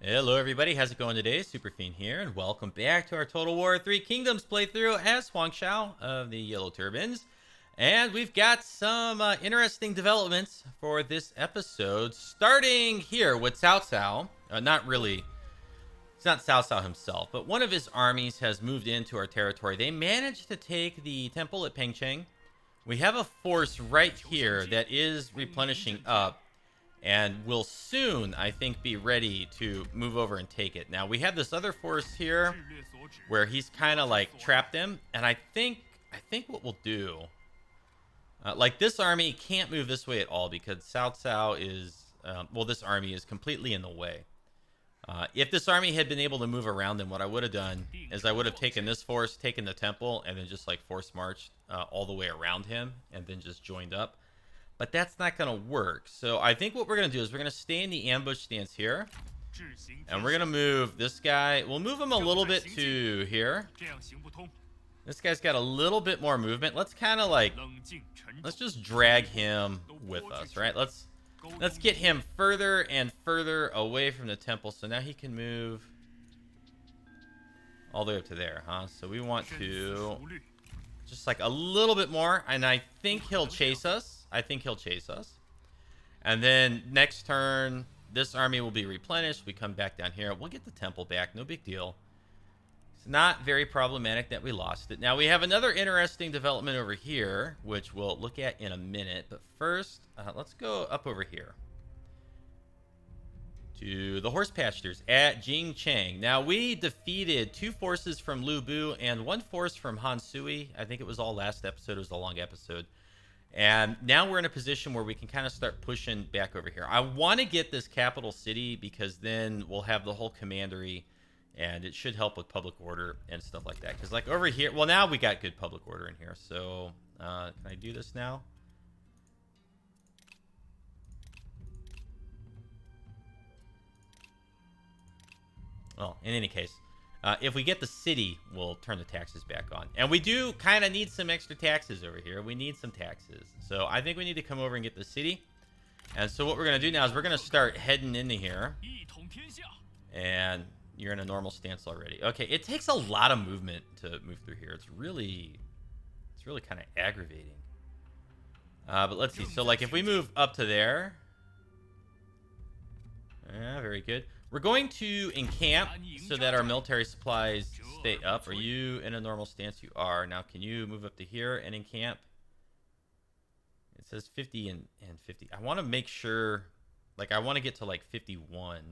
Hello everybody, how's it going today? Superfiend here, and welcome back to our Total War 3 Kingdoms playthrough as Huang Shao of the Yellow Turbans. And we've got some interesting developments for this episode, starting here with Cao Cao. Not really, it's not Cao Cao himself, but one of his armies has moved into our territory. They managed to take the temple at Pengcheng. We have a force right here that is replenishing up, and will soon, I think, be ready to move over and take it. Now, we have this other force here where he's kind of like trapped him, and I think what we'll do, like this army can't move this way at all because Cao Cao is, well, this army is completely in the way. If this army had been able to move around, then what I would have done is I would have taken this force, taken the temple, and then just like force marched all the way around him and then just joined up. But that's not going to work. So I think what we're going to do is we're going to stay in the ambush stance here. And we're going to move this guy. We'll move him a little bit to here. This guy's got a little bit more movement. Let's kind of like, let's just drag him with us, right? Let's get him further and further away from the temple. So now he can move all the way up to there, huh? So we want to just like a little bit more. And I think he'll chase us. And then next turn, this army will be replenished. We come back down here. We'll get the temple back. No big deal. It's not very problematic that we lost it. Now, we have another interesting development over here, which we'll look at in a minute. But first, let's go up over here to the horse pastures at Jingcheng. Now, we defeated 2 forces from Lu Bu and 1 force from Han Sui. I think it was all last episode. It was a long episode. And now we're in a position where we can kind of start pushing back over here. I want to get this capital city because then we'll have the whole commandery and it should help with public order and stuff like that. Because like over here, well, now we got good public order in here. So can I do this now? Well, in any case, if we get the city, we'll turn the taxes back on. And we do kind of need some extra taxes over here. We need some taxes. So I think we need to come over and get the city. And so what we're going to do now is we're going to start heading into here. And you're in a normal stance already. Okay, it takes a lot of movement to move through here. It's really kind of aggravating. But let's see. So like if we move up to there. Yeah, very good. We're going to encamp so that our military supplies stay up. Are you in a normal stance? You are. Now, can you move up to here and encamp? It says 50 and 50. I want to make sure, like, I want to get to, like, 51.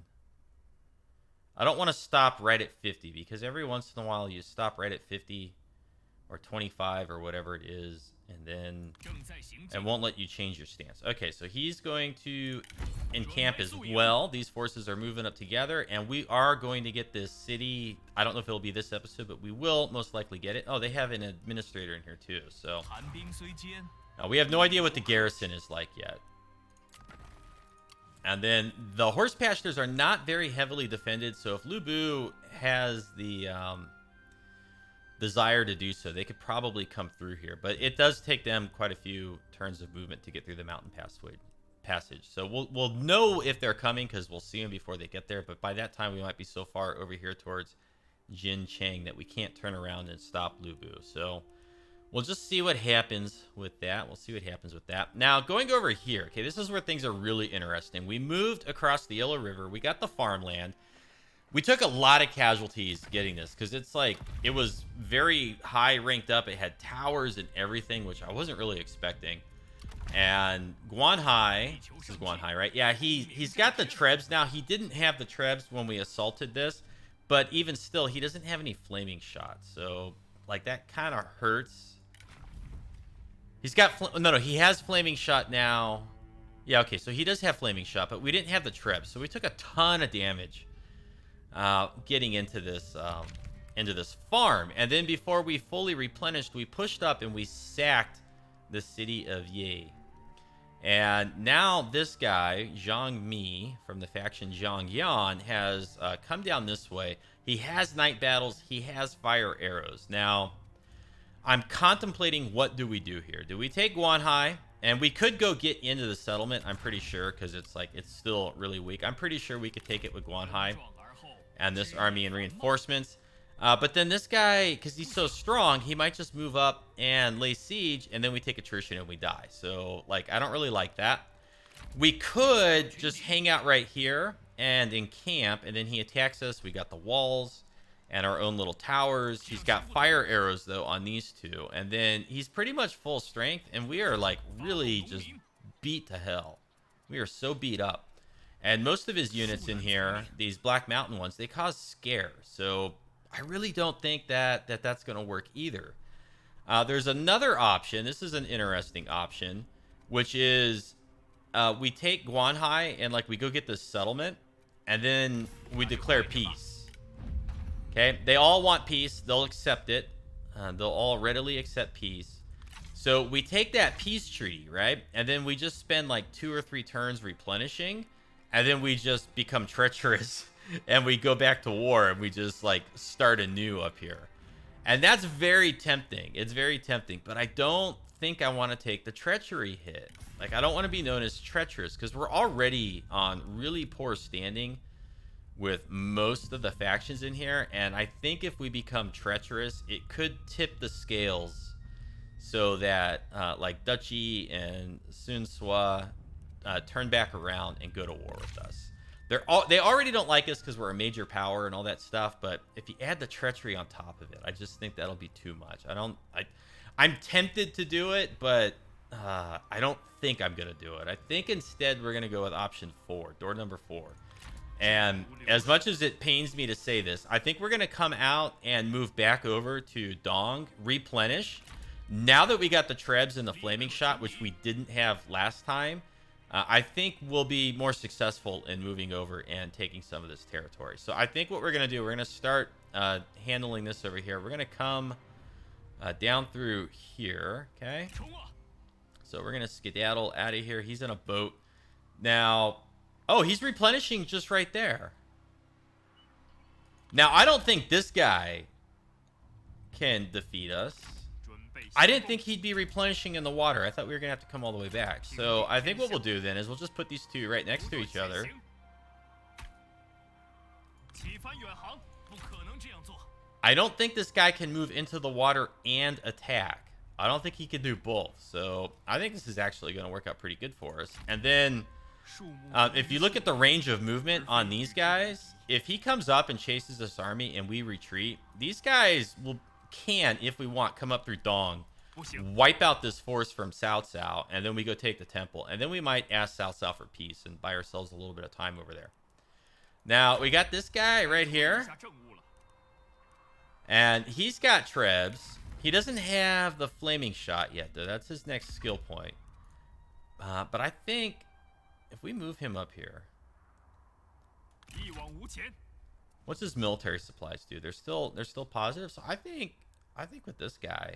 I don't want to stop right at 50 because every once in a while you stop right at 50 or 25 or whatever it is, and then it won't let you change your stance. Okay, so he's going to encamp as well. These forces are moving up together, and we are going to get this city. I don't know if it'll be this episode, but we will most likely get it. Oh, they have an administrator in here too, so we have no idea what the garrison is like yet. And then the horse pastures are not very heavily defended, so if Lu Bu has the desire to do so, they could probably come through here, but it does take them quite a few turns of movement to get through the mountain passage. So we'll know if they're coming because we'll see them before they get there, but by that time we might be so far over here towards Jingcheng that we can't turn around and stop Lu Bu. So we'll just see what happens with that. Now, going over here, okay, this is where things are really interesting. We moved across the Yellow River. We got the farmland. We took a lot of casualties getting this because it's like it was very high ranked up. It had towers and everything, which I wasn't really expecting. And Guanhai, this is Guanhai, right? Yeah, he's got the trebs now. He didn't have the trebs when we assaulted this, but even still, he doesn't have any flaming shots. So like that kind of hurts. He's got no, he has flaming shot now. Yeah, okay, so he does have flaming shot, but we didn't have the trebs, so we took a ton of damage. Getting into this farm, and then before we fully replenished, we pushed up and we sacked the city of Ye. And now this guy Zhang Mi from the faction Zhang Yan has come down this way. He has night battles. He has fire arrows. Now I'm contemplating, what do we do here? Do we take Guanhai? And we could go get into the settlement, I'm pretty sure, because it's like it's still really weak. I'm pretty sure we could take it with Guanhai. and this army and reinforcements. But then this guy, because he's so strong, he might just move up and lay siege, and then we take attrition and we die. So, like, I don't really like that. We could just hang out right here and encamp, and then he attacks us. We got the walls and our own little towers. He's got fire arrows, though, on these two. And then he's pretty much full strength, and we are, like, really just beat to hell. We are so beat up. And most of his units in here, these Black Mountain ones, they cause scare. So I really don't think that's going to work either. There's another option. This is an interesting option, which is we take Guanhai and, like, we go get this settlement, and then we declare peace. Okay? They all want peace. They'll accept it. They'll all readily accept peace. So we take that peace treaty, right? And then we just spend like 2 or 3 turns replenishing, and then we just become treacherous and we go back to war, and we just like start anew up here. And that's very tempting. It's very tempting, but I don't think I want to take the treachery hit. Like, I don't want to be known as treacherous, because we're already on really poor standing with most of the factions in here. And I think if we become treacherous, it could tip the scales so that like Duchy and Sun Sua turn back around and go to war with us. They already don't like us because we're a major power and all that stuff, but if you add the treachery on top of it, I just think that'll be too much. I'm tempted to do it, but I don't think I'm gonna do it. I think instead we're gonna go with option 4, door number 4. And as much as it pains me to say this, I think we're gonna come out and move back over to Dong, replenish. Now that we got the Trebs and the Flaming Shot, which we didn't have last time, I think we'll be more successful in moving over and taking some of this territory. So I think what we're going to do, we're going to start handling this over here. We're going to come down through here, okay? So we're going to skedaddle out of here. He's in a boat. Now, oh, he's replenishing just right there. Now, I don't think this guy can defeat us. I didn't think he'd be replenishing in the water. I thought we were going to have to come all the way back. So I think what we'll do then is we'll just put these two right next to each other. I don't think this guy can move into the water and attack. I don't think he can do both. So I think this is actually going to work out pretty good for us. And then if you look at the range of movement on these guys, if he comes up and chases this army and we retreat, these guys can, if we want, come up through Dong, wipe out this force from Cao, and then we go take the temple. And then we might ask Cao for peace and buy ourselves a little bit of time over there. Now, we got this guy right here. And he's got Trebs. He doesn't have the Flaming Shot yet, though. That's his next skill point. But I think if we move him up here... What's his military supplies do? They're still positive. So I think with this guy,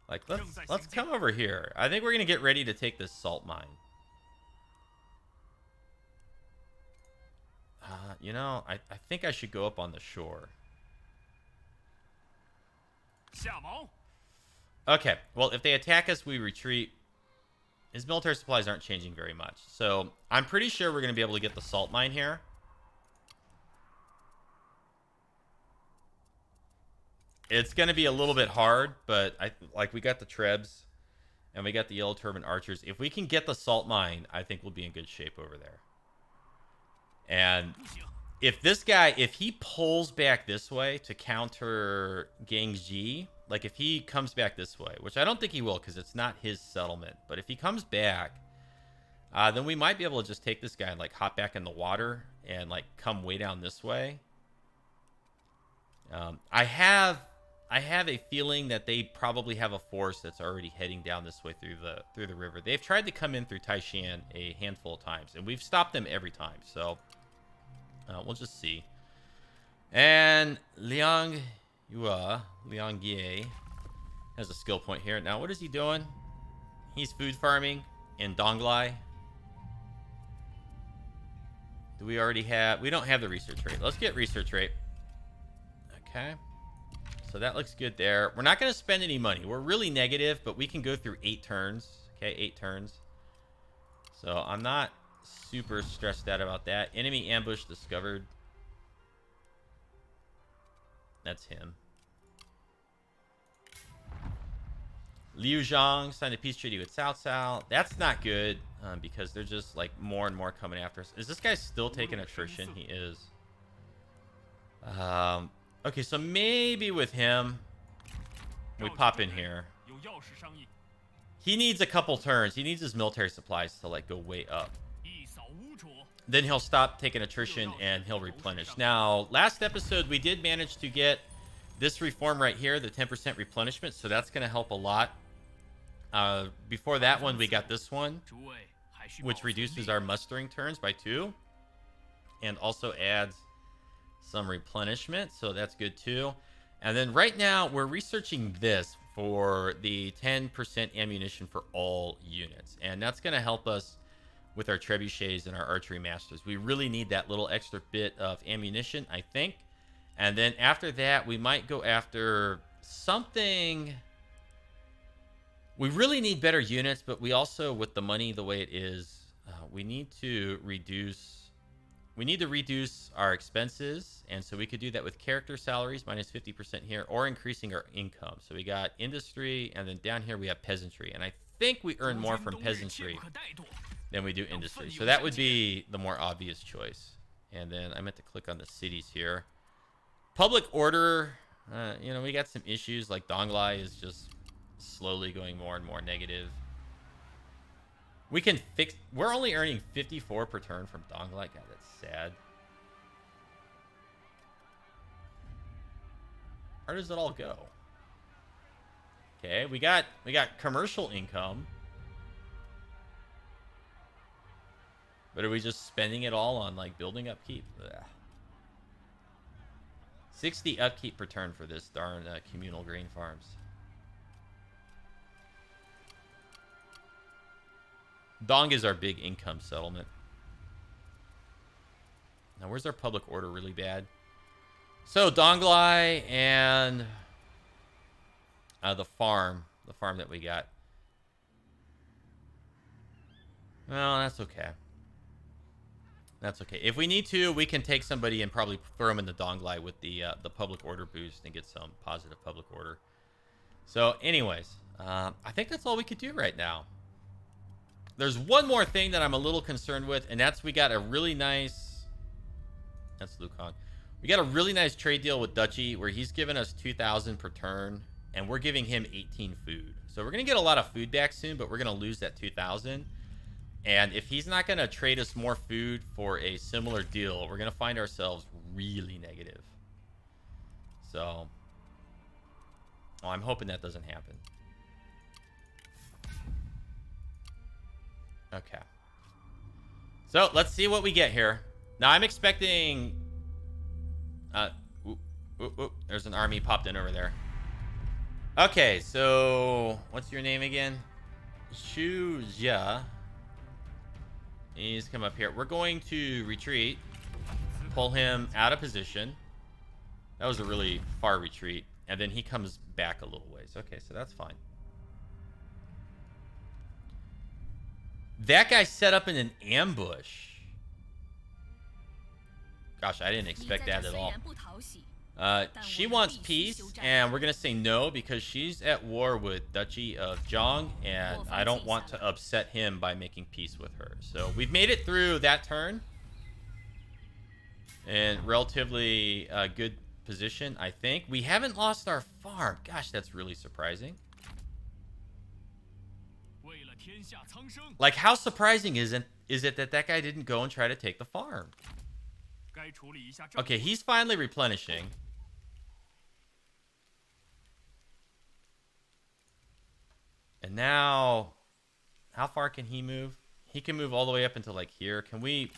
like, let's come over here. I think we're gonna get ready to take this salt mine. You know, I think I should go up on the shore. Okay, well, if they attack us, we retreat. His military supplies aren't changing very much, so I'm pretty sure we're gonna be able to get the salt mine here. It's going to be a little bit hard, but we got the Trebs and we got the Yellow Turban Archers. If we can get the salt mine, I think we'll be in good shape over there. And if this guy, if he pulls back this way to counter Gangji, like if he comes back this way, which I don't think he will because it's not his settlement, but if he comes back, then we might be able to just take this guy and like hop back in the water and like come way down this way. I have a feeling that they probably have a force that's already heading down this way through the river. They've tried to come in through Taishan a handful of times, and we've stopped them every time. So we'll just see. And Liang Ye has a skill point here. Now, what is he doing? He's food farming in Donglai. Do we already have? We don't have the research rate. Let's get research rate. Okay. So that looks good there. We're not going to spend any money. We're really negative, but we can go through 8 turns. Okay, 8 turns. So I'm not super stressed out about that. Enemy ambush discovered. That's him. Liu Zhang signed a peace treaty with Cao Cao. That's not good because they're just like more and more coming after us. Is this guy still taking attrition? He is. Okay, so maybe with him, we pop in here. He needs a couple turns. He needs his military supplies to like go way up. Then he'll stop taking attrition and he'll replenish. Now, last episode we did manage to get this reform right here, the 10% replenishment, so that's going to help a lot. Before that one, we got this one, which reduces our mustering turns by 2 and also adds some replenishment, so that's good too. And then right now we're researching this for the 10% ammunition for all units, and that's going to help us with our trebuchets and our archery masters. We really need that little extra bit of ammunition, I think. And then after that, we might go after something. We really need better units, but we also, with the money the way it is, we need to reduce. We need to reduce our expenses, and so we could do that with character salaries minus 50% here, or increasing our income. So we got industry, and then down here we have peasantry, and I think we earn more from peasantry than we do industry. So that would be the more obvious choice. And then I meant to click on the cities here. Public order, you know, we got some issues, like Donglai is just slowly going more and more negative. We can fix... We're only earning 54 per turn from Donglai. God, that's sad. Where does it all go? Okay, we got commercial income. But are we just spending it all on, like, building upkeep? Ugh. 60 upkeep per turn for this darn communal grain farms. Dong is our big income settlement. Now, where's our public order really bad? So, Donglai and the farm that we got. Well, that's okay. That's okay. If we need to, we can take somebody and probably throw them in the Donglai with the public order boost and get some positive public order. So, anyways, I think that's all we could do right now. There's one more thing that I'm a little concerned with, and that's we got a really nice... That's Lukong. We got a really nice trade deal with Duchy where he's giving us 2,000 per turn, and we're giving him 18 food. So we're going to get a lot of food back soon, but we're going to lose that 2,000. And if he's not going to trade us more food for a similar deal, we're going to find ourselves really negative. So, I'm hoping that doesn't happen. Okay. So, let's see what we get here. Now, I'm expecting... there's an army popped in over there. Okay, so... What's your name again? Shu Jia. He's come up here. We're going to retreat. Pull him out of position. That was a really far retreat. And then he comes back a little ways. Okay, so that's fine. That guy set up in an ambush. Gosh, I didn't expect that at all. She wants peace, and we're going to say no because she's at war with Duchy of Zhang, and I don't want to upset him by making peace with her. So we've made it through that turn. In relatively good position, I think. We haven't lost our farm. Gosh, that's really surprising. Like, how surprising is it that that guy didn't go and try to take the farm? Okay, he's finally replenishing. And now, how far can he move? He can move all the way up into, like, here. Can we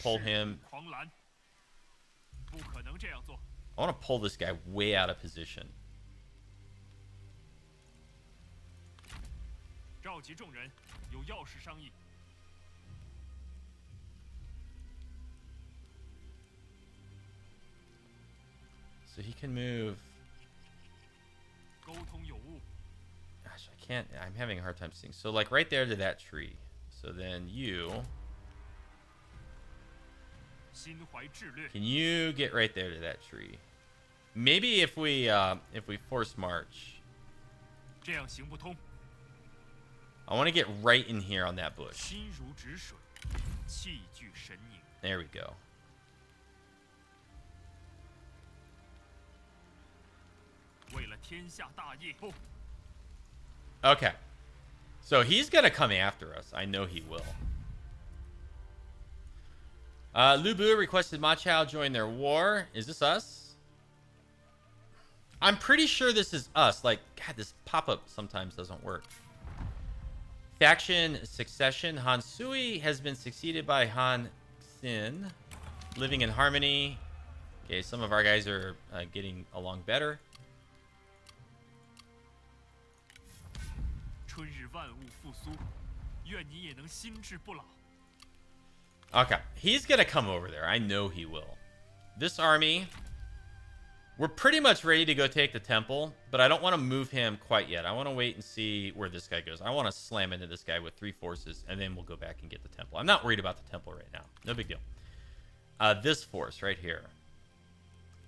pull him? I want to pull this guy way out of position. So he can move. Gosh, I can't. I'm having a hard time seeing. So, like, right there to that tree. So then you Can you get right there to that tree? Maybe if we force march. I want to get right in here on that bush. There we go. Okay. So he's going to come after us. I know he will. Lu Bu requested Ma Chao join their war. Is this us? I'm pretty sure this is us. Like, God, this pop-up sometimes doesn't work. Faction succession. Han Sui has been succeeded by Han Xin. Living in harmony. Okay, some of our guys are getting along better. Okay, he's gonna come over there. I know he will. This army, we're pretty much ready to go take the temple, but I don't want to move him quite yet. I want to wait and see where this guy goes. I want to slam into this guy with 3 forces, and then we'll go back and get the temple. I'm not worried about the temple right now. No big deal. This force right here.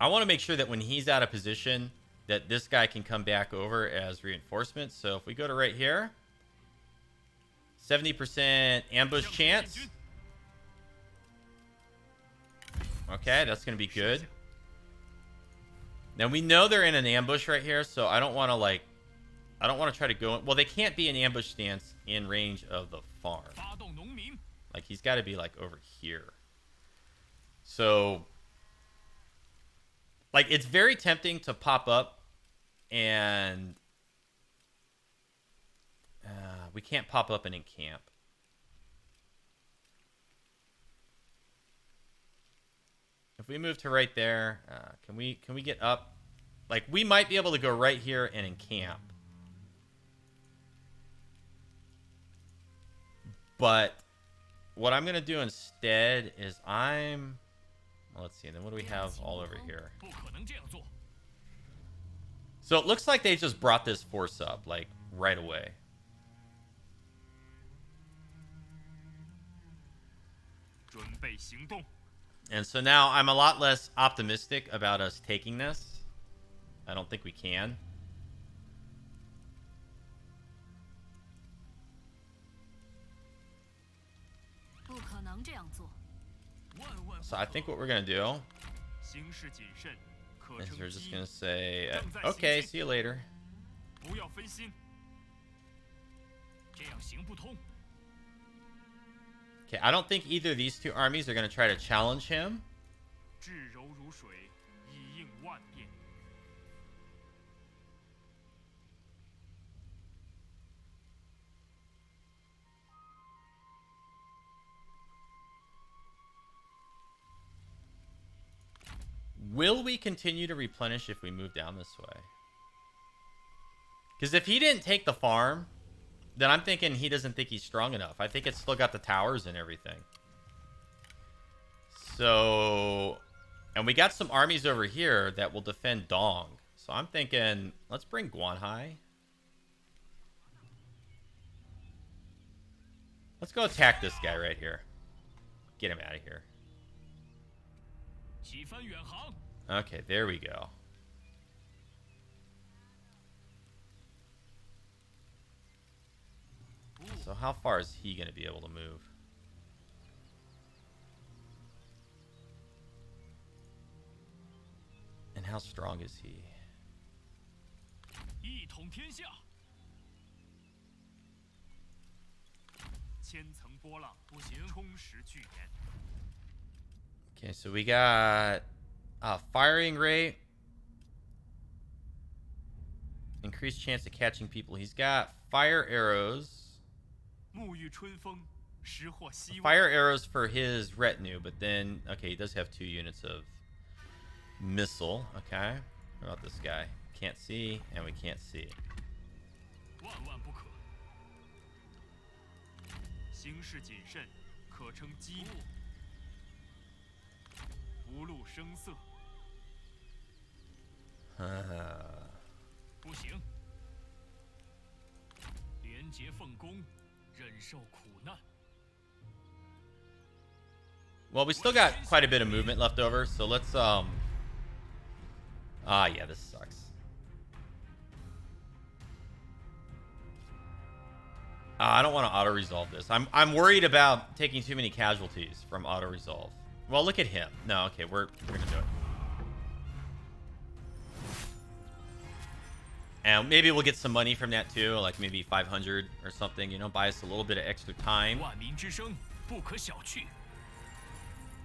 I want to make sure that when he's out of position, that this guy can come back over as reinforcements. So if we go to right here, 70% ambush chance. Okay, that's going to be good. Now we know they're in an ambush right here, so I don't want to I don't want to try to go in. Well, they can't be in ambush stance in range of the farm. Like, he's got to be like over here. So, like, it's very tempting to pop up and we can't pop up and encamp. If we move to right there, can we get up? Like, we might be able to go right here and encamp. But what I'm going to do instead is well, let's see. Then what do we have all over here? So it looks like they just brought this force up, like, right away. And so now I'm a lot less optimistic about us taking this. I don't think we can. So I think what we're going to do is we're just going to say, okay, see you later. Okay, I don't think either of these two armies are going to try to challenge him. Will we continue to replenish if we move down this way? Because if he didn't take the farm, then I'm thinking he doesn't think he's strong enough. I think it's still got the towers and everything. So, and we got some armies over here that will defend Dong. So I'm thinking, let's bring Guanhai. Let's go attack this guy right here. Get him out of here. Okay, there we go. So how far is he going to be able to move? And how strong is he? Okay, so we got firing rate. Increased chance of catching people. He's got fire arrows. Fire arrows for his retinue, but then, okay, he does have 2 units of missile. Okay. What about this guy? Can't see, and we can't see. Well, we still got quite a bit of movement left over, so let's yeah, this sucks. I don't want to auto resolve this. I'm worried about taking too many casualties from auto resolve. Well, look at him. No, okay, we're gonna do it. And maybe we'll get some money from that too, like maybe 500 or something, you know, buy us a little bit of extra time.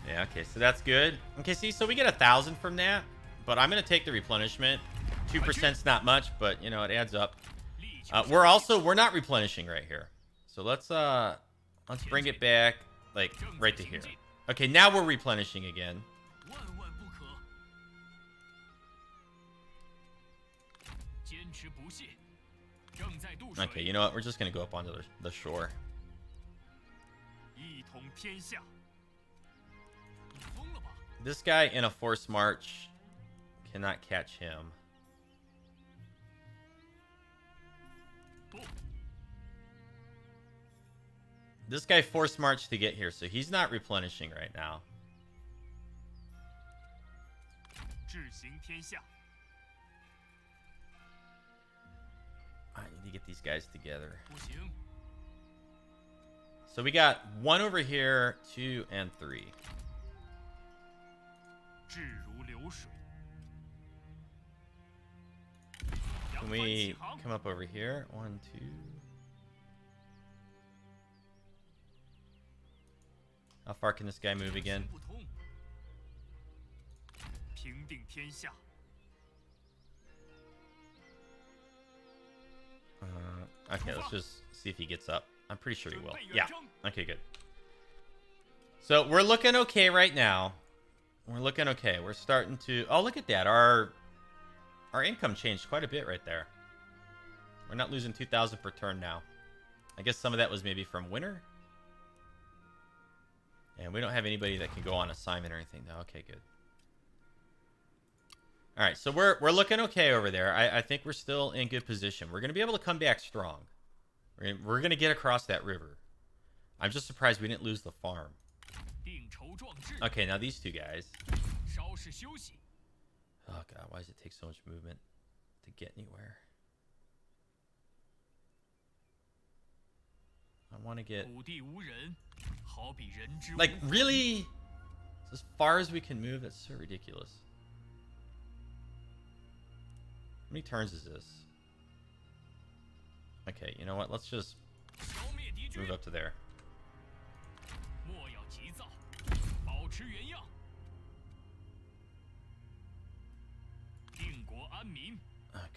Yeah, okay, so that's good. Okay, see, so we get 1,000 from that, but I'm gonna take the replenishment. 2%'s not much, but you know, it adds up. We're not replenishing right here. So let's bring it back like right to here. Okay, now we're replenishing again. Okay, you know what? We're just gonna go up onto the shore. This guy in a forced march cannot catch him. This guy forced march to get here, so he's not replenishing right now. I need to get these guys together. So we got 1 over here, 2 and 3. Can we come up over here? 1, 2. How far can this guy move again? Okay, let's just see if he gets up. I'm pretty sure he will. Yeah. Okay, good. So we're looking okay right now. We're looking okay. We're starting to... Oh, look at that. Our income changed quite a bit right there. We're not losing 2,000 per turn now. I guess some of that was maybe from winter. And we don't have anybody that can go on assignment or anything though. Okay, good. All right, so we're looking okay over there. I think we're still in good position. We're going to be able to come back strong. We're going to get across that river. I'm just surprised we didn't lose the farm. Okay, now these two guys. Oh, God, why does it take so much movement to get anywhere? I want to get... Like, really? It's as far as we can move? That's so ridiculous. How many turns is this? Okay, you know what? Let's just move up to there.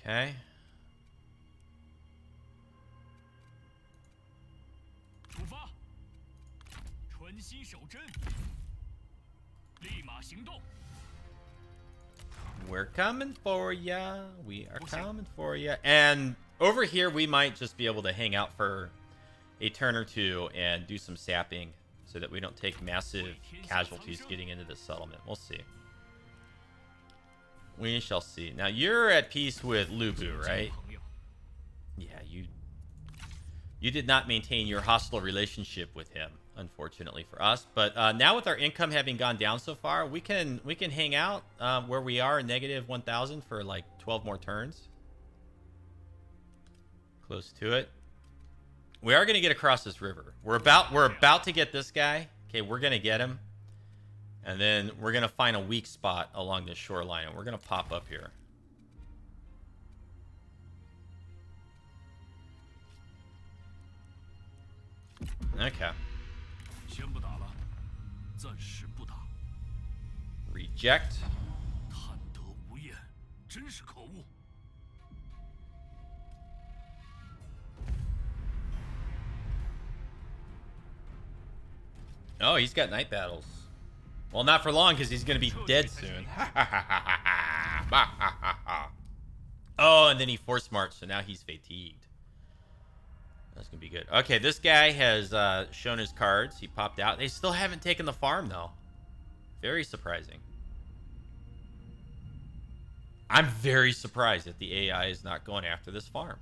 Okay. We're coming for ya. We are coming for ya. And over here, we might just be able to hang out for a turn or two and do some sapping so that we don't take massive casualties getting into this settlement. We'll see. We shall see. Now, you're at peace with Lubu, right? Yeah, you did not maintain your hostile relationship with him, unfortunately for us. But now with our income having gone down so far, we can hang out where we are, negative 1,000 for like 12 more turns. Close to it. We are going to get across this river. We're about to get this guy. Okay, we're going to get him. And then we're going to find a weak spot along this shoreline. And we're going to pop up here. Okay. Reject. Oh, he's got night battles. Well, not for long, because he's going to be dead soon. Oh, and then he force marched, so now he's fatigued. That's going to be good. Okay, this guy has shown his cards. He popped out. They still haven't taken the farm, though. Very surprising. I'm very surprised that the AI is not going after this farm.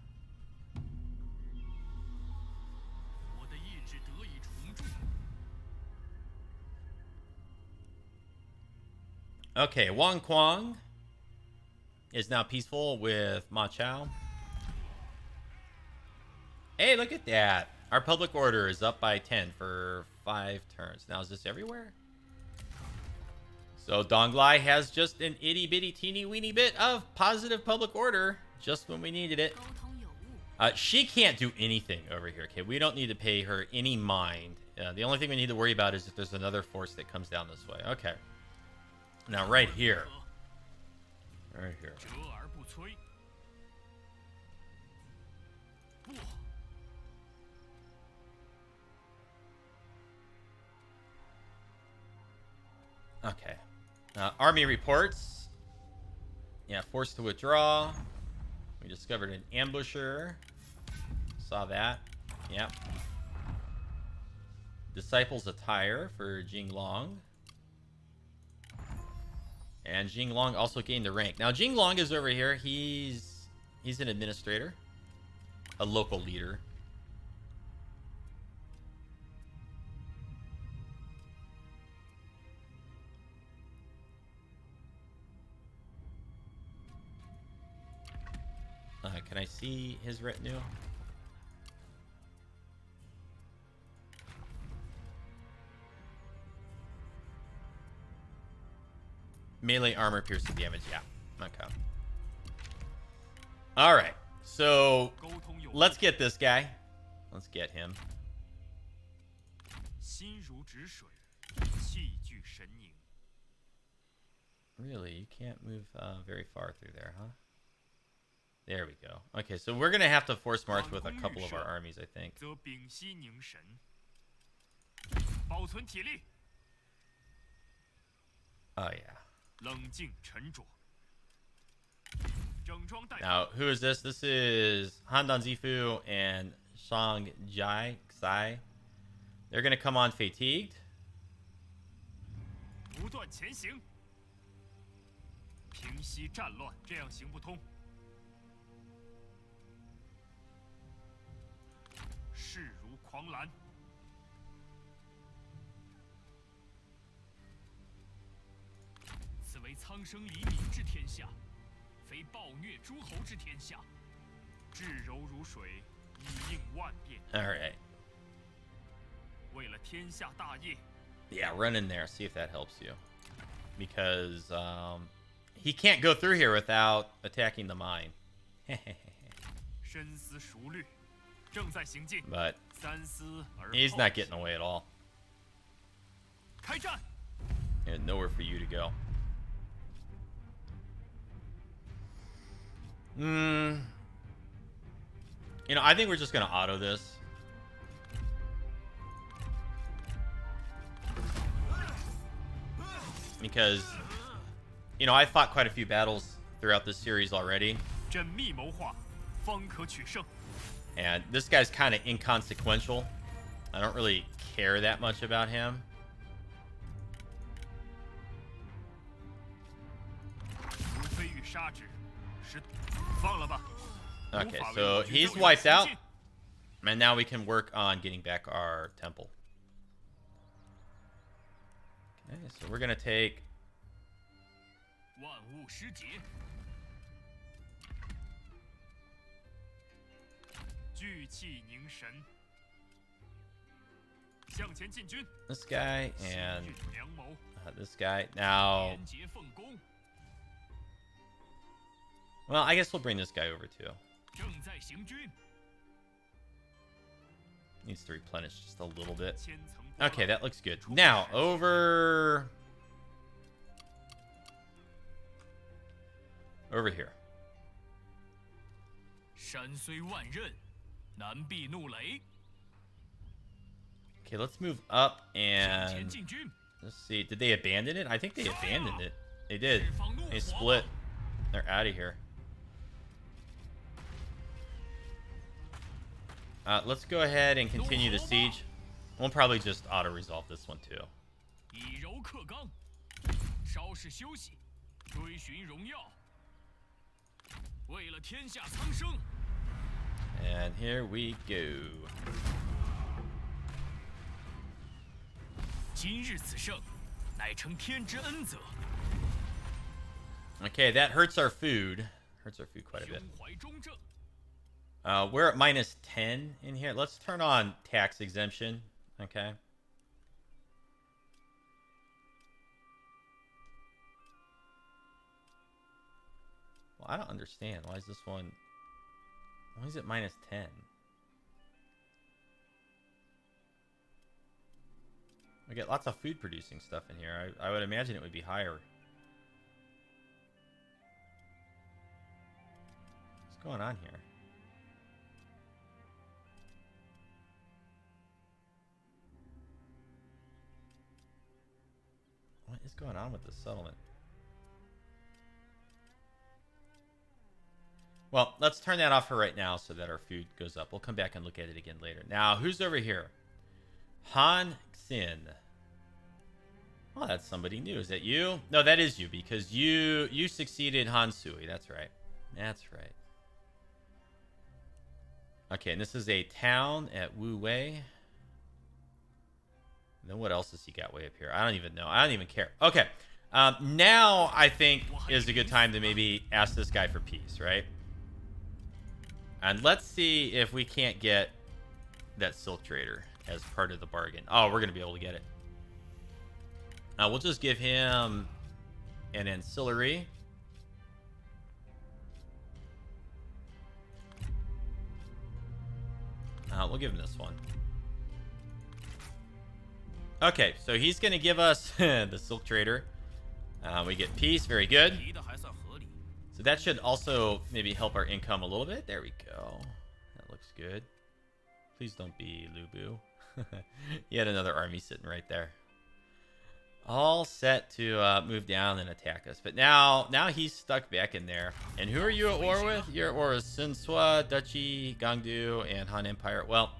Okay, Wang Quang is now peaceful with Ma Chao. Hey, look at that. Our public order is up by 10 for 5 turns. Now, is this everywhere? So Donglai has just an itty bitty teeny weeny bit of positive public order just when we needed it. She can't do anything over here. Okay, we don't need to pay her any mind. The only thing we need to worry about is if there's another force that comes down this way. Okay. Now right here. Right here. Okay. Army reports. Yeah, forced to withdraw. We discovered an ambusher. Saw that. Yep. Disciples attire for Jinglong. And Jinglong also gained the rank. Now Jinglong is over here. He's an administrator. A local leader. Can I see his retinue? Melee armor piercing damage, yeah. Okay. Alright, so let's get this guy. Let's get him. Really? You can't move very far through there, huh? There we go. Okay, so we're going to have to force march with a couple of our armies, I think. Oh, yeah. Now, who is this? This is Handan Zifu and Shang Xai. They're going to come on fatigued. Alright. Yeah, run in there. See if that helps you. Because he can't go through here without attacking the mine. But he's not getting away at all. And nowhere for you to go. You know, I think we're just gonna auto this. Because, you know, I fought quite a few battles throughout this series already. And this guy's kind of inconsequential. I don't really care that much about him. Okay, so he's wiped out. And now we can work on getting back our temple. Okay, so we're going to take... this guy and this guy. Now... well, I guess we'll bring this guy over too. Needs to replenish just a little bit. Okay, that looks good. Now, over here. Okay, let's move up and let's see. Did they abandon it? I think they abandoned it. They did. They split. They're out of here. Let's go ahead and continue the siege. We'll probably just auto-resolve this one too. And here we go. Okay, that hurts our food. Hurts our food quite a bit. We're at minus 10 in here. Let's turn on tax exemption. Okay. Well, I don't understand. Why is this one... Why is it minus 10? We get lots of food producing stuff in here. I would imagine it would be higher. What's going on here? What is going on with this settlement? Well, let's turn that off for right now so that our food goes up. We'll come back and look at it again later. Now, who's over here? Han Xin. Oh, that's somebody new. Is that you? No, that is you because you succeeded Han Sui. That's right. That's right. Okay, and this is a town at Wu Wei. And then what else has he got way up here? I don't even know. I don't even care. Okay. Now I think is a good time to maybe ask this guy for peace, right? And let's see if we can't get that silk trader as part of the bargain. Oh, we're going to be able to get it. We'll just give him an ancillary. We'll give him this one. Okay, so he's going to give us the silk trader. We get peace. Very good. So that should also maybe help our income a little bit. There we go. That looks good. Please don't be Lubu. He had another army sitting right there. All set to move down and attack us. But now he's stuck back in there. And who are you at war with? You're at war with Sun Sua, Duchy, Gangdu, and Han Empire. Well,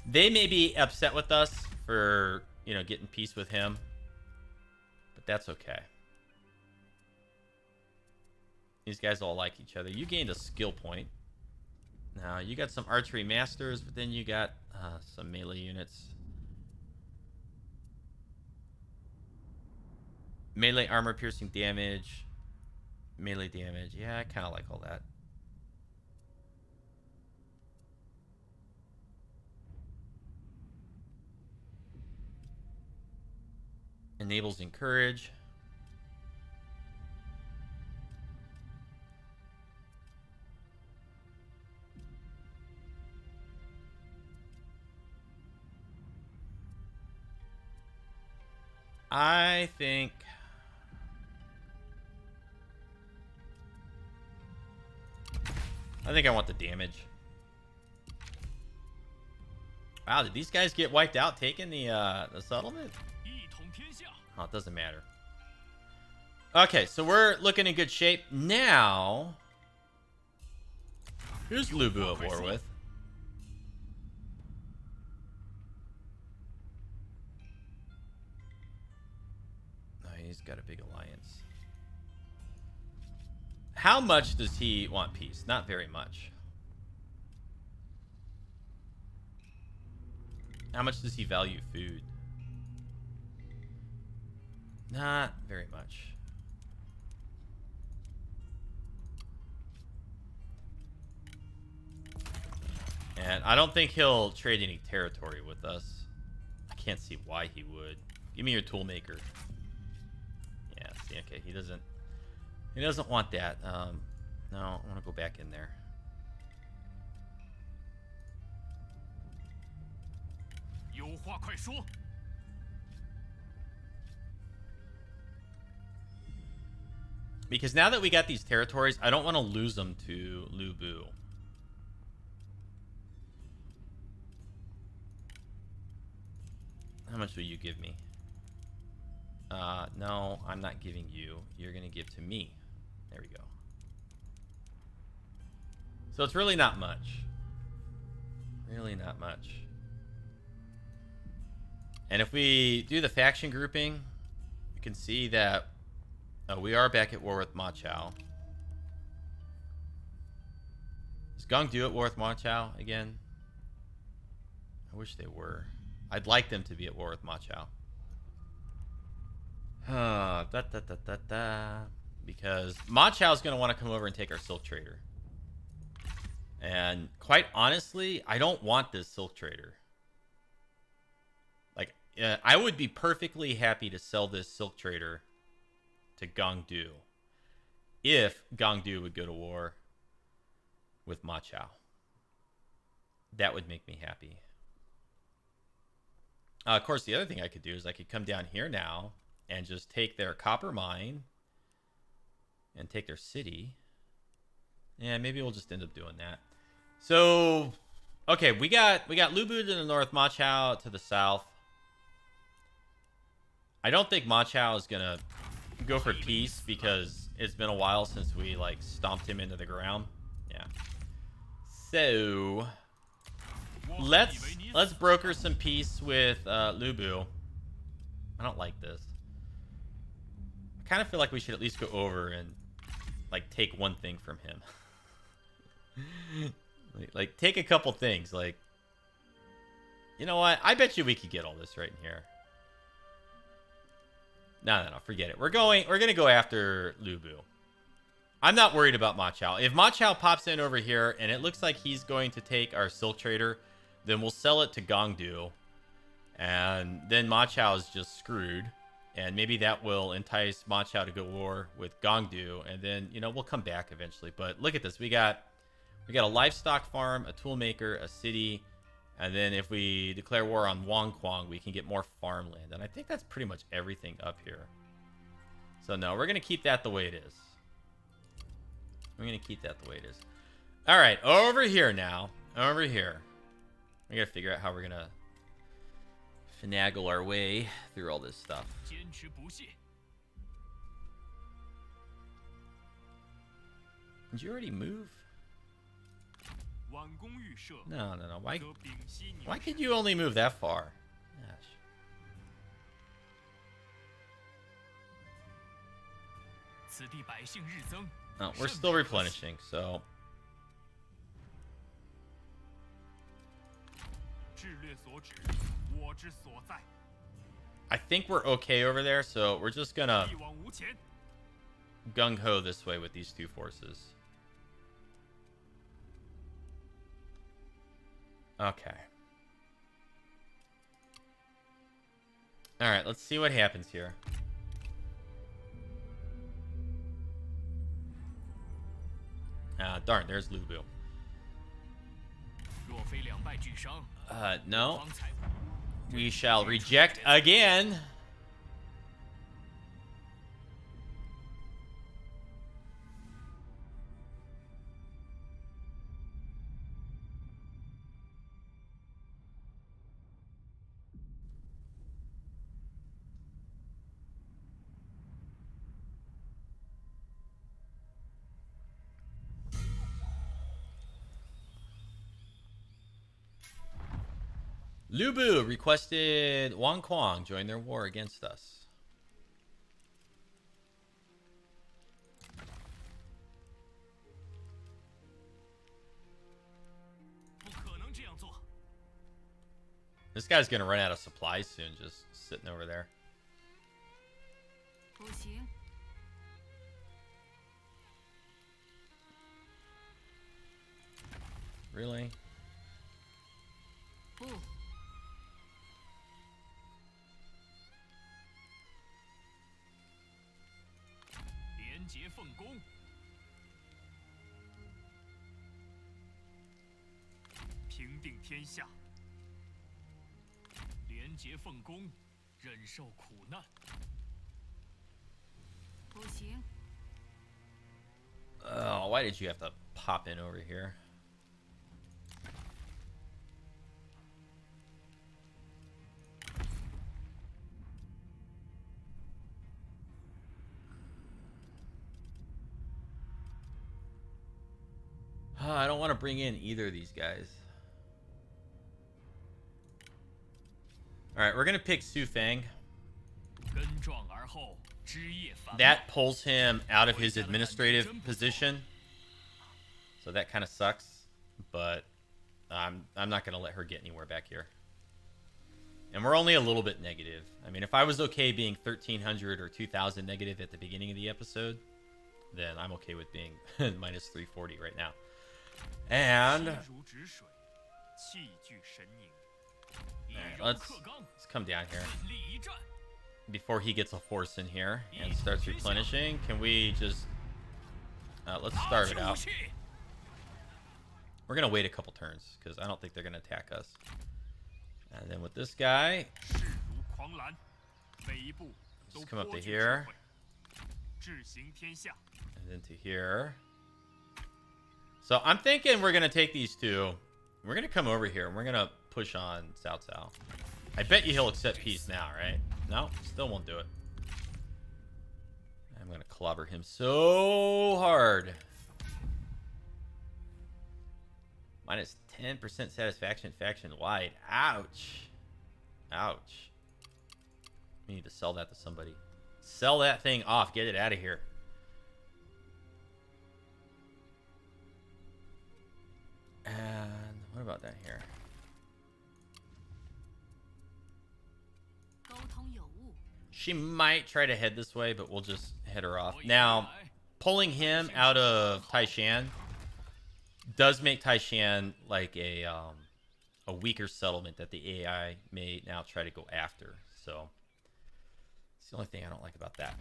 they may be upset with us for, you know, getting peace with him. But that's okay. These guys all like each other. You gained a skill point. Now, you got some archery masters, but then you got some melee units. Melee armor piercing damage. Melee damage. Yeah, I kind of like all that. Enables encourage. I think I want the damage. Wow, did these guys get wiped out taking the settlement? Oh, it doesn't matter. Okay, so we're looking in good shape. Now, who's Lubu at war with? Oh, he's got a big alliance. How much does he want peace? Not very much. How much does he value food? Not very much. And I don't think he'll trade any territory with us. I can't see why he would. Give me your toolmaker. Yeah, see, okay, he doesn't want that. No, I want to go back in there. Because now that we got these territories, I don't want to lose them to Lubu. How much will you give me? No, I'm not giving you. You're going to give to me. There we go. So it's really not much. Really not much. And if we do the faction grouping, you can see that we are back at war with Ma Chao. Is Gangdu at war with Ma Chao again? I wish they were. I'd like them to be at war with Ma Chao. because Ma Chao's going to want to come over and take our silk trader. And quite honestly, I don't want this silk trader. Like, I would be perfectly happy to sell this silk trader to Gongdu if Gongdu would go to war with Ma Chao. That would make me happy. Of course, the other thing I could do is I could come down here now and just take their copper mine and take their city. Yeah, maybe we'll just end up doing that. So, okay, we got Lubu to the north, Ma Chao to the south. I don't think Ma Chao is gonna go for peace because it's been a while since we like stomped him into the ground. Yeah. So let's broker some peace with Lubu. I don't like this. I kind of feel like we should at least go over and like take one thing from him. like take a couple things. Like, you know what? I bet you we could get all this right in here. No, forget it. We're gonna go after Lubu. I'm not worried about Ma Chao. If Ma Chao pops in over here and it looks like he's going to take our silk trader, then we'll sell it to Gongdu, and then Ma Chao is just screwed. And maybe that will entice Ma Chao to go war with Gongdu, and then we'll come back eventually. But look at this. We got a livestock farm, a tool maker, a city. And then if we declare war on Wangquang, we can get more farmland. And I think that's pretty much everything up here. So no, we're going to keep that the way it is. We're going to keep that the way it is. All right, over here now. Over here. We got to figure out how we're going to finagle our way through all this stuff. Did you already move? No. Why could you only move that far? Gosh. Oh, we're still replenishing, so. I think we're okay over there, so we're just gonna gung-ho this way with these two forces. Okay. Alright, let's see what happens here. Ah, darn, there's Lubu. No. We shall reject again. Lubu requested Wangquang join their war against us. This guy's gonna run out of supplies soon, just sitting over there. Really? Oh, why did you have to pop in over here? I don't want to bring in either of these guys. Alright, we're going to pick Su Feng. That pulls him out of his administrative position. So that kind of sucks. But I'm not going to let her get anywhere back here. And we're only a little bit negative. I mean, if I was okay being 1,300 or 2,000 negative at the beginning of the episode, then I'm okay with being minus 340 right now. And let's come down here before he gets a horse in here and starts replenishing. Can we just let's start it out. We're gonna wait a couple turns because I don't think they're gonna attack us. And then with this guy, just come up to here and then to here. So I'm thinking we're gonna take these two. We're gonna come over here and we're gonna push on Cao Cao. I bet you he'll accept peace now, right? No, still won't do it. I'm gonna clobber him so hard. Minus 10% satisfaction faction wide. Ouch. Ouch. We need to sell that to somebody. Sell that thing off. Get it out of here. And what about down here? She might try to head this way, but we'll just head her off. Now, pulling him out of Taishan does make Taishan like a weaker settlement that the AI may now try to go after. So it's the only thing I don't like about that.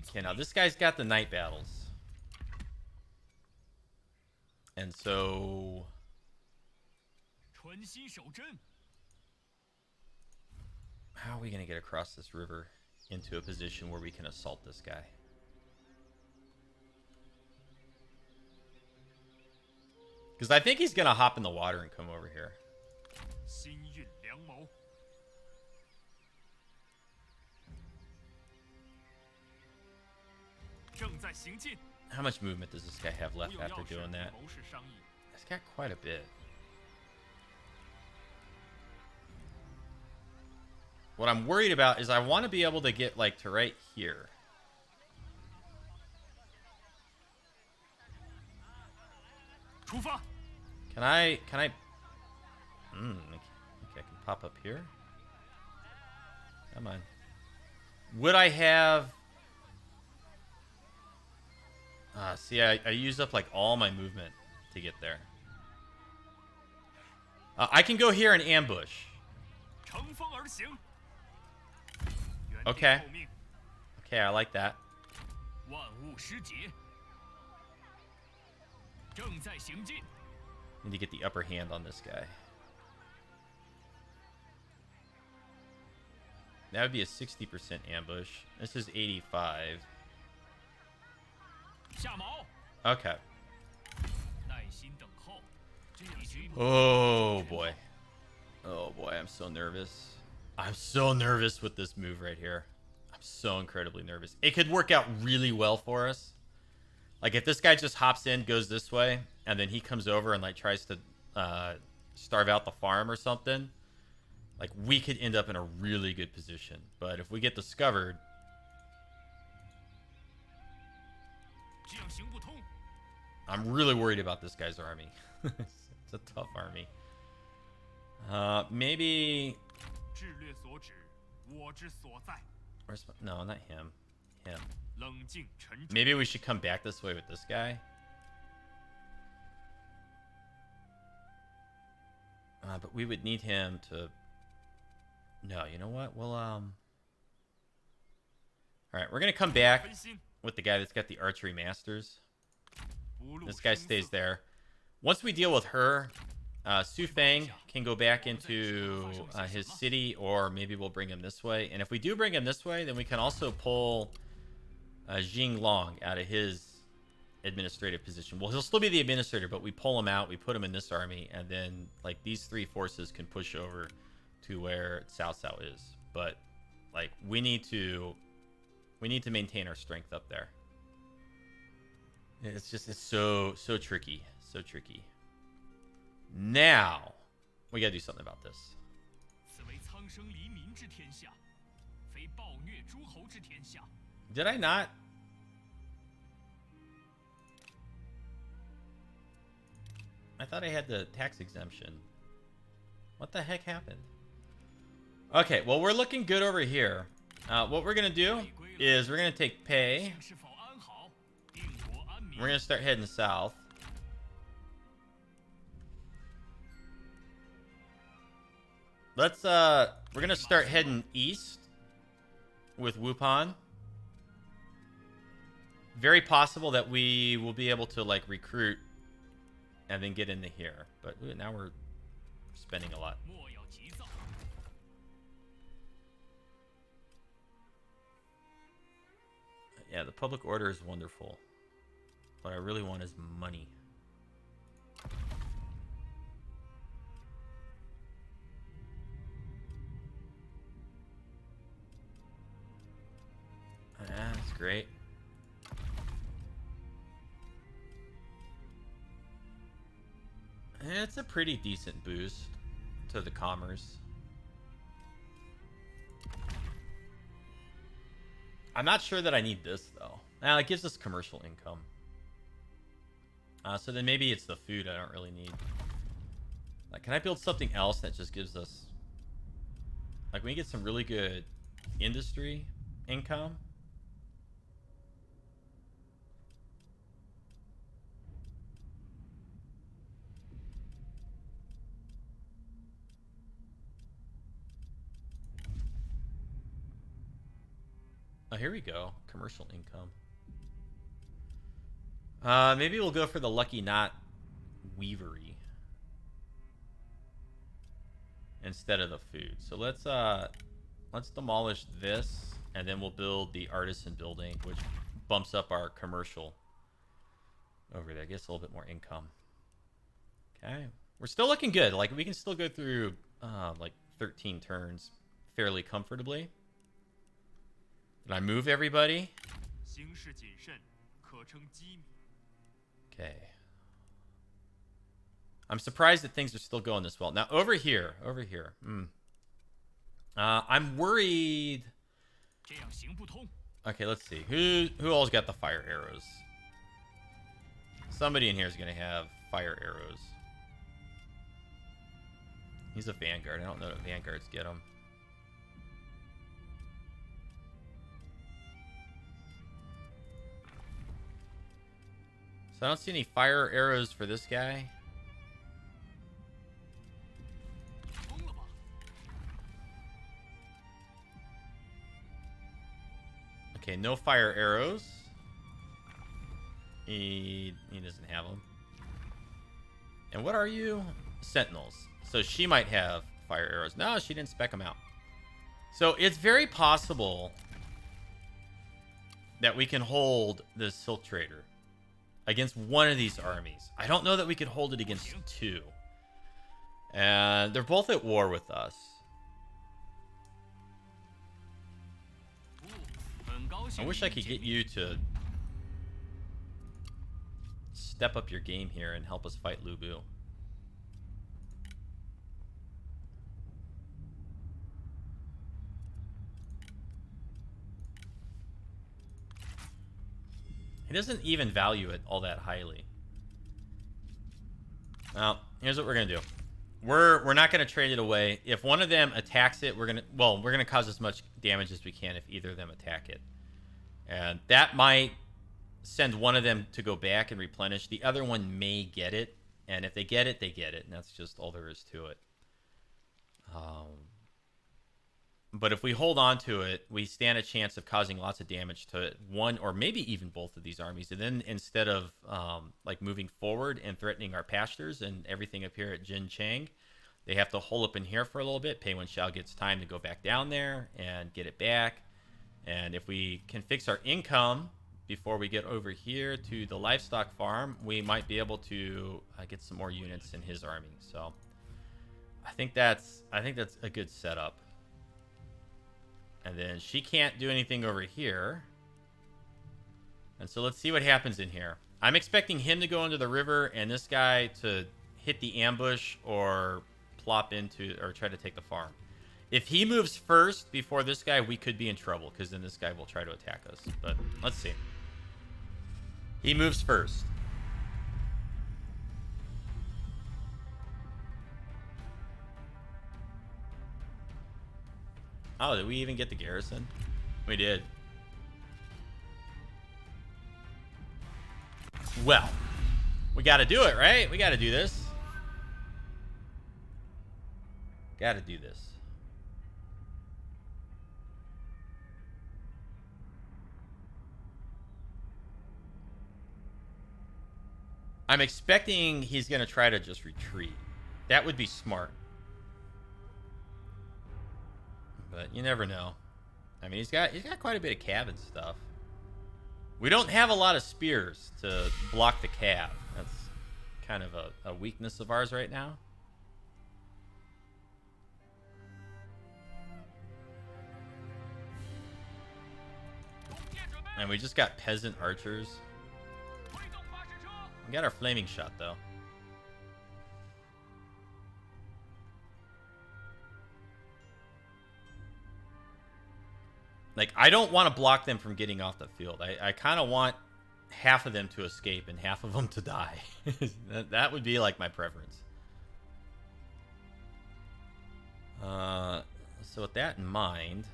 Okay, now this guy's got the night battles. And so how are we going to get across this river into a position where we can assault this guy? Because I think he's going to hop in the water and come over here. How much movement does this guy have left after doing that? He's got quite a bit. What I'm worried about is I want to be able to get like to right here. Can I okay, I can pop up here. Come on. Would I have see, I used up like all my movement to get there. I can go here and ambush. Okay. Okay, I like that. Need to get the upper hand on this guy. That would be a 60% ambush. This is 85. Okay. Oh boy. Oh boy, I'm so nervous. I'm so nervous with this move right here. I'm so incredibly nervous. It could work out really well for us. Like if this guy just hops in, goes this way, and then he comes over and like tries to starve out the farm or something, like we could end up in a really good position. But if we get discovered, I'm really worried about this guy's army. It's a tough army. Maybe. No, not him. Him. Maybe we should come back this way with this guy. But we would need him to. No, you know what? Well, all right, we're gonna come back with the guy that's got the archery masters. This guy stays there. Once we deal with her, Su Feng can go back into his city, or maybe we'll bring him this way. And if we do bring him this way, then we can also pull Jing Long out of his administrative position. Well, he'll still be the administrator, but we pull him out, we put him in this army, and then like these three forces can push over to where Cao Cao is. But like we need to maintain our strength up there. It's so tricky, so tricky. Now we gotta do something about this. Did I not? I thought I had the tax exemption. What the heck happened? Okay, well, we're looking good over here. What we're going to do is we're going to take pay. We're going to start heading south. Let's, we're going to start heading east with Wupan. Very possible that we will be able to, like, recruit and then get into here. But now we're spending a lot. Yeah, the public order is wonderful. What I really want is money. That's great. It's a pretty decent boost to the commerce. I'm not sure that I need this, though. Now, it gives us commercial income. So then maybe it's the food I don't really need. Like, can I build something else that just gives us... Like, we get some really good industry income. Oh, here we go. Commercial income. Maybe we'll go for the Lucky Knot Weavery instead of the food. So let's demolish this, and then we'll build the artisan building, which bumps up our commercial over there. Gets a little bit more income. Okay, we're still looking good. Like, we can still go through like 13 turns fairly comfortably. Did I move everybody? Okay. I'm surprised that things are still going this well. Now, over here. I'm worried. Okay, let's see. Who all's got the fire arrows? Somebody in here is going to have fire arrows. He's a vanguard. I don't know if vanguards get them. So I don't see any fire arrows for this guy. Okay, no fire arrows. He doesn't have them. And what are you? Sentinels. So she might have fire arrows. No, she didn't spec them out. So it's very possible that we can hold the Silk Trader against one of these armies. I don't know that we could hold it against two. And they're both at war with us. I wish I could get you to step up your game here and help us fight Lubu. He doesn't even value it all that highly. Well, here's what we're gonna do. We're not gonna trade it away. If one of them attacks it, we're gonna cause as much damage as we can if either of them attack it. And that might send one of them to go back and replenish. The other one may get it, and if they get it, they get it, and that's just all there is to it. But if we hold on to it, we stand a chance of causing lots of damage to one or maybe even both of these armies. And then instead of like moving forward and threatening our pastures and everything up here at Jingcheng, they have to hole up in here for a little bit. Huang Shao gets time to go back down there and get it back. And if we can fix our income before we get over here to the livestock farm, we might be able to get some more units in his army. So I think that's a good setup. And then she can't do anything over here. And so let's see what happens in here. I'm expecting him to go into the river and this guy to hit the ambush or plop into or try to take the farm. If he moves first before this guy, we could be in trouble because then this guy will try to attack us. But let's see. He moves first. Oh, did we even get the garrison? We did. Well, we got to do it, right? We got to do this. Got to do this. I'm expecting he's going to try to just retreat. That would be smart. But you never know. I mean, he's got quite a bit of cav and stuff. We don't have a lot of spears to block the cav. That's kind of a weakness of ours right now. And we just got peasant archers. We got our flaming shot, though. Like, I don't want to block them from getting off the field. I kind of want half of them to escape and half of them to die. That would be, like, my preference. So with that in mind...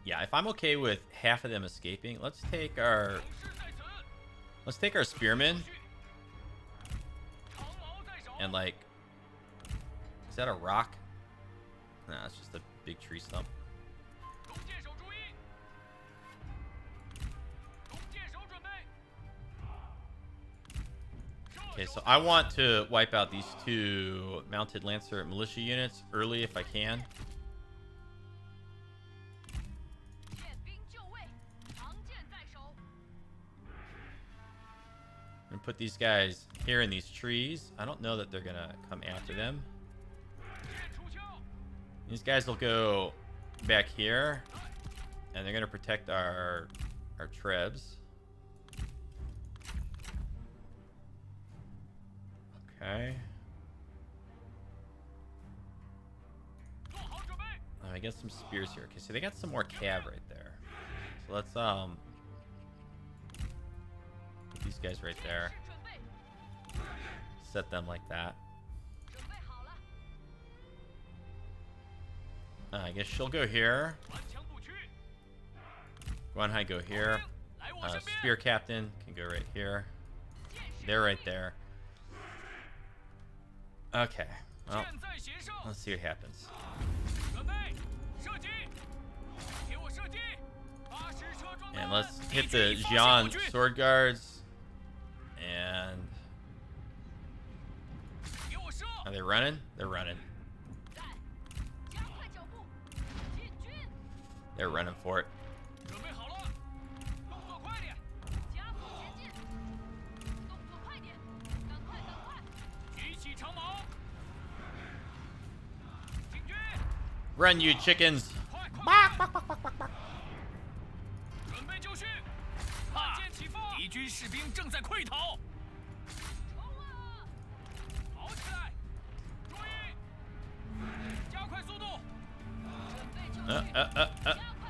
Yeah, if I'm okay with half of them escaping, let's take our spearmen. And, like... Is that a rock? Nah, it's just a big tree stump. Okay, so I want to wipe out these two mounted lancer militia units early if I can. And put these guys here in these trees. I don't know that they're gonna come after them. These guys will go back here, and they're gonna protect our trebs. Okay. I get some spears here. Okay, so they got some more cav right there. So let's put these guys right there. Set them like that. I guess she'll go here. Guanhai go here. Spear captain can go right here. They're right there. Okay. Well, let's see what happens. And let's hit the Zhang sword guards. And... Are they running? They're running. They're running for it. Run, you chickens!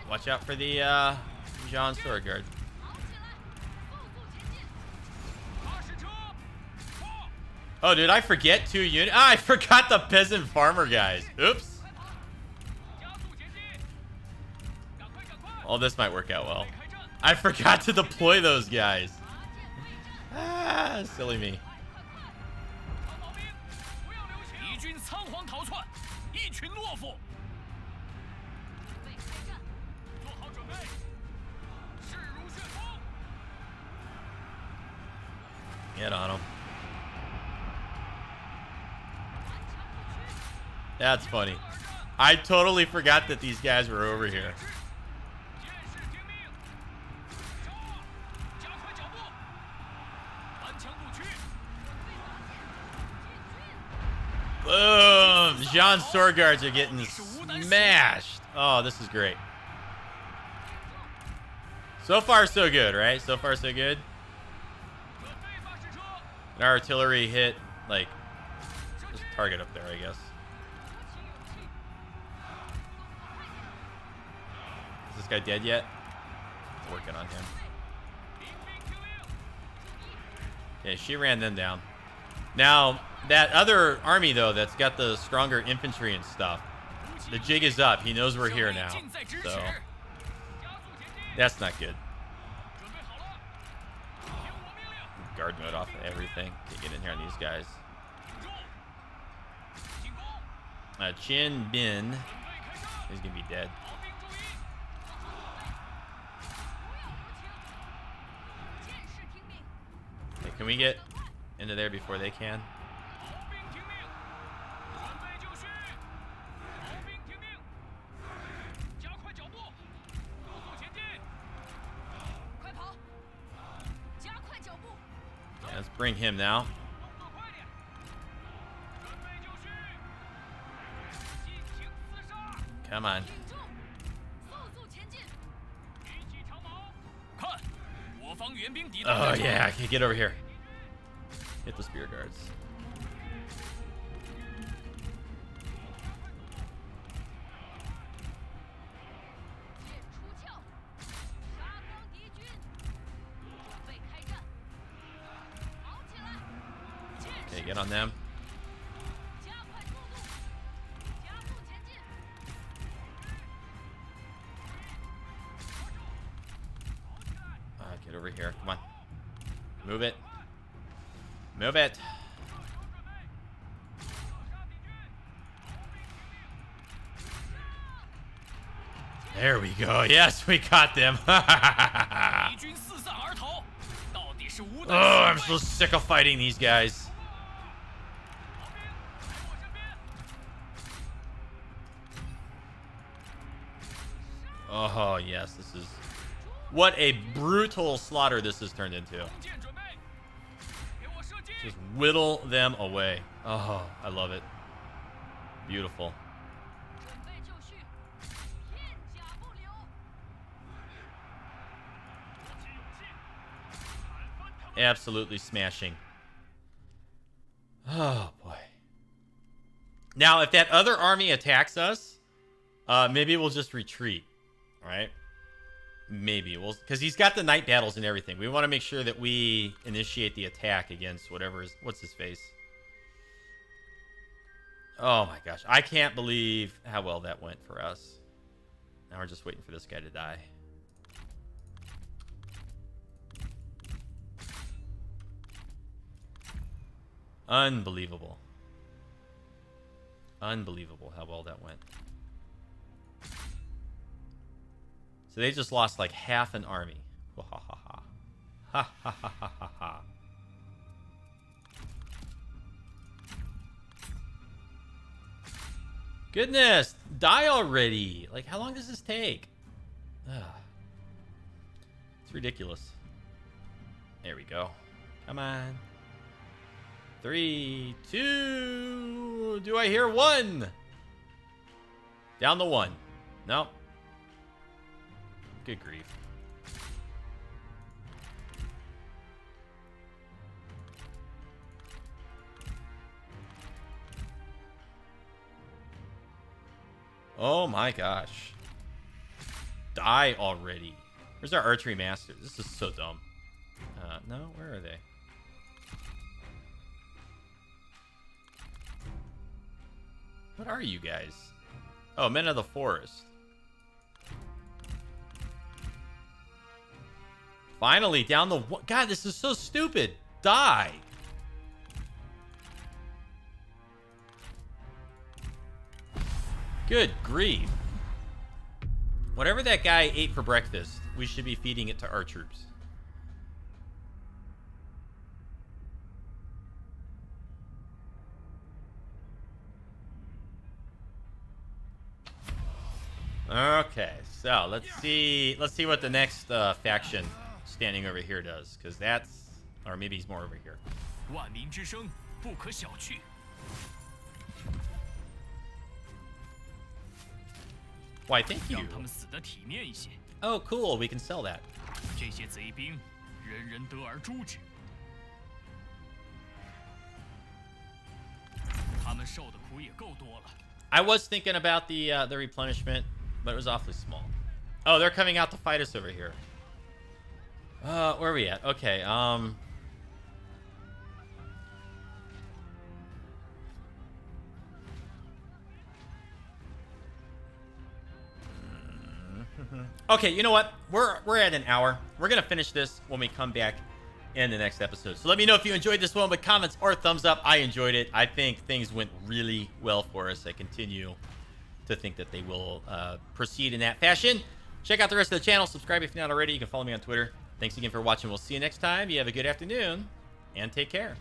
Watch out for the Zhang sword guard. Oh, did I forget 2 units? Ah, I forgot the peasant farmer guys. Oops. Oh, this might work out well. I forgot to deploy those guys. Ah, silly me. Get on him. That's funny. I totally forgot that these guys were over here. Boom! Zhang sword guards are getting smashed. Oh, this is great. So far, so good, right? So far, so good. And our artillery hit, like, just target up there, I guess. Is this guy dead yet? Working on him. Okay, she ran them down. Now, that other army, though, that's got the stronger infantry and stuff, the jig is up. He knows we're here now. So, that's not good. Guard mode off of everything. Can't get in here on these guys. Chin Bin. He's going to be dead. Okay, can we get into there before they can? Yeah, let's bring him now. Come on. Oh, yeah. I can get over here. Hit the spear guards. Okay, get on them. Get over here. Come on. Move it. Move it. There we go. Yes, we got them. Oh, I'm so sick of fighting these guys. Oh, yes. This is... What a brutal slaughter this has turned into. Just whittle them away. Oh, I love it. Beautiful. Absolutely smashing. Oh, boy. Now, if that other army attacks us, maybe we'll just retreat. All right? Maybe. Well, because he's got the night battles and everything. We want to make sure that we initiate the attack against whatever is... What's his face? Oh, my gosh. I can't believe how well that went for us. Now we're just waiting for this guy to die. Unbelievable. Unbelievable how well that went. So they just lost like half an army. Ha ha ha. Ha ha ha ha ha ha. Goodness, die already. Like, how long does this take? Ugh. It's ridiculous. There we go. Come on. 3, 2. Do I hear 1? Down the 1. Nope. Good grief. Oh my gosh. Die already. Where's our archery masters? This is so dumb. No, where are they? What are you guys? Oh, men of the forest. Finally, down the... God, this is so stupid. Die. Good grief. Whatever that guy ate for breakfast, we should be feeding it to our troops. Okay, so let's see what the next faction standing over here does, because that's, or maybe he's more over here. Why, thank you. Oh, cool, we can sell that. I was thinking about the replenishment, but it was awfully small. Oh, they're coming out to fight us over here. Where are we at? Okay, Okay, you know what? We're at an hour. We're gonna finish this when we come back in the next episode. So let me know if you enjoyed this one with comments or thumbs up. I enjoyed it. I think things went really well for us. I continue to think that they will proceed in that fashion. Check out the rest of the channel. Subscribe if you're not already. You can follow me on Twitter. Thanks again for watching. We'll see you next time. You have a good afternoon, and take care.